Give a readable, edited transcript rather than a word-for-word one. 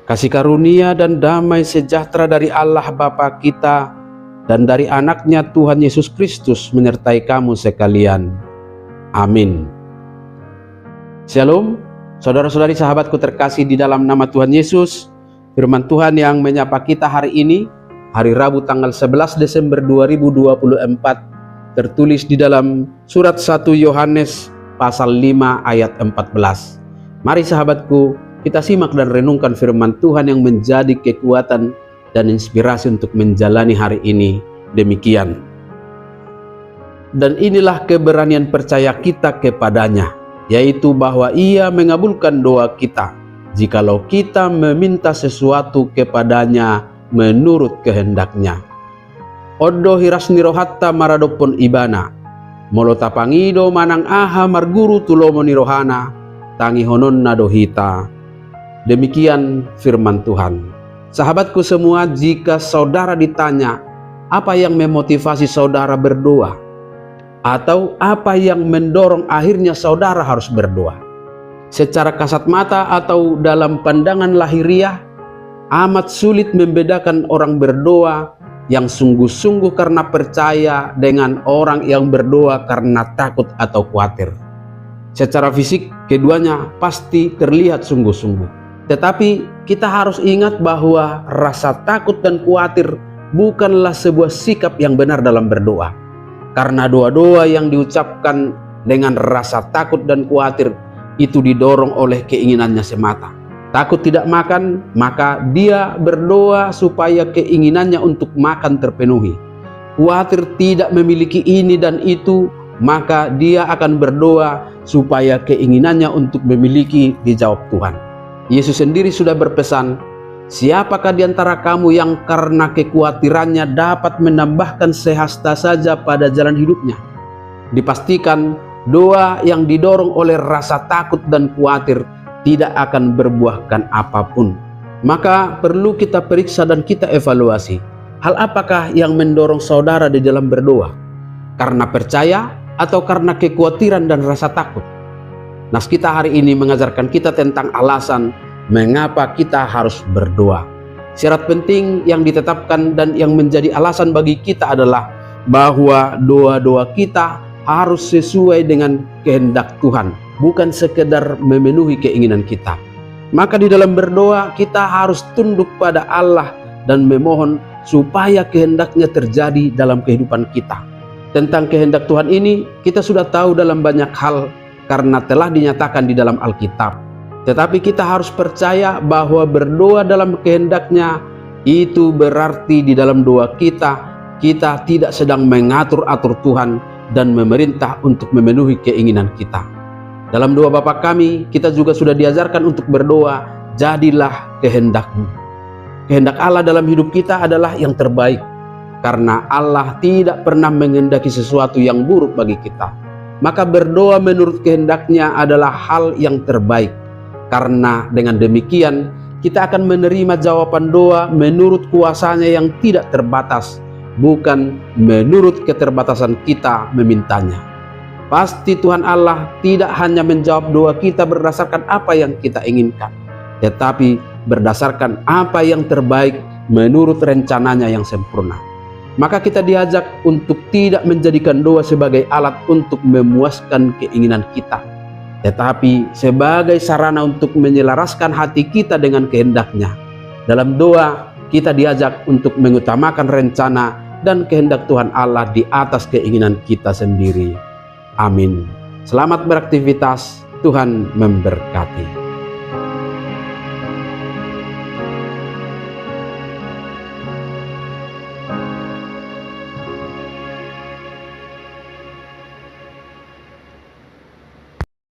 Kasih karunia dan damai sejahtera dari Allah Bapa kita dan dari anaknya Tuhan Yesus Kristus menyertai kamu sekalian. Amin. Shalom, saudara-saudari sahabatku terkasih di dalam nama Tuhan Yesus. Firman Tuhan yang menyapa kita hari ini, hari Rabu tanggal 11 Desember 2024, tertulis di dalam surat 1 Yohanes pasal 5 ayat 14. Mari sahabatku, kita simak dan renungkan firman Tuhan yang menjadi kekuatan dan inspirasi untuk menjalani hari ini. Demikian. Dan inilah keberanian percaya kita kepadanya, yaitu bahwa Ia mengabulkan doa kita, jikalau kita meminta sesuatu kepadanya menurut kehendaknya. Odo hiras nirohatta maradopon ibana, molota pangido manang aha marguru tulomo nirohana, tangi honon nadohita. Demikian firman Tuhan. Sahabatku semua, jika saudara ditanya apa yang memotivasi saudara berdoa, atau apa yang mendorong akhirnya saudara harus berdoa, secara kasat mata atau dalam pandangan lahiriah, amat sulit membedakan orang berdoa yang sungguh-sungguh karena percaya dengan orang yang berdoa karena takut atau khawatir. Secara fisik keduanya pasti terlihat sungguh-sungguh. Tetapi kita harus ingat bahwa rasa takut dan khawatir bukanlah sebuah sikap yang benar dalam berdoa. Karena doa-doa yang diucapkan dengan rasa takut dan khawatir itu didorong oleh keinginannya semata. Takut tidak makan, maka dia berdoa supaya keinginannya untuk makan terpenuhi. Khawatir tidak memiliki ini dan itu, maka dia akan berdoa supaya keinginannya untuk memiliki dijawab Tuhan. Yesus sendiri sudah berpesan, siapakah di antara kamu yang karena kekhawatirannya dapat menambahkan sehasta saja pada jalan hidupnya? Dipastikan doa yang didorong oleh rasa takut dan khawatir tidak akan berbuahkan apapun. Maka perlu kita periksa dan kita evaluasi, hal apakah yang mendorong saudara di dalam berdoa? Karena percaya atau karena kekhawatiran dan rasa takut? Nas kita hari ini mengajarkan kita tentang alasan mengapa kita harus berdoa. Syarat penting yang ditetapkan dan yang menjadi alasan bagi kita adalah bahwa doa-doa kita harus sesuai dengan kehendak Tuhan, bukan sekedar memenuhi keinginan kita. Maka di dalam berdoa kita harus tunduk pada Allah dan memohon supaya kehendaknya terjadi dalam kehidupan kita. Tentang kehendak Tuhan ini kita sudah tahu dalam banyak hal karena telah dinyatakan di dalam Alkitab. Tetapi kita harus percaya bahwa berdoa dalam kehendaknya itu berarti di dalam doa kita tidak sedang mengatur-atur Tuhan dan memerintah untuk memenuhi keinginan kita. Dalam doa Bapa kami, kita juga sudah diajarkan untuk berdoa, jadilah kehendak-Mu. Kehendak Allah dalam hidup kita adalah yang terbaik, karena Allah tidak pernah menghendaki sesuatu yang buruk bagi kita. Maka berdoa menurut kehendaknya adalah hal yang terbaik, karena dengan demikian kita akan menerima jawaban doa menurut kuasanya yang tidak terbatas, bukan menurut keterbatasan kita memintanya. Pasti Tuhan Allah tidak hanya menjawab doa kita berdasarkan apa yang kita inginkan, tetapi berdasarkan apa yang terbaik menurut rencananya yang sempurna. Maka kita diajak untuk tidak menjadikan doa sebagai alat untuk memuaskan keinginan kita, tetapi sebagai sarana untuk menyelaraskan hati kita dengan kehendaknya. Dalam doa kita diajak untuk mengutamakan rencana dan kehendak Tuhan Allah di atas keinginan kita sendiri. Amin. Selamat beraktivitas, Tuhan memberkati.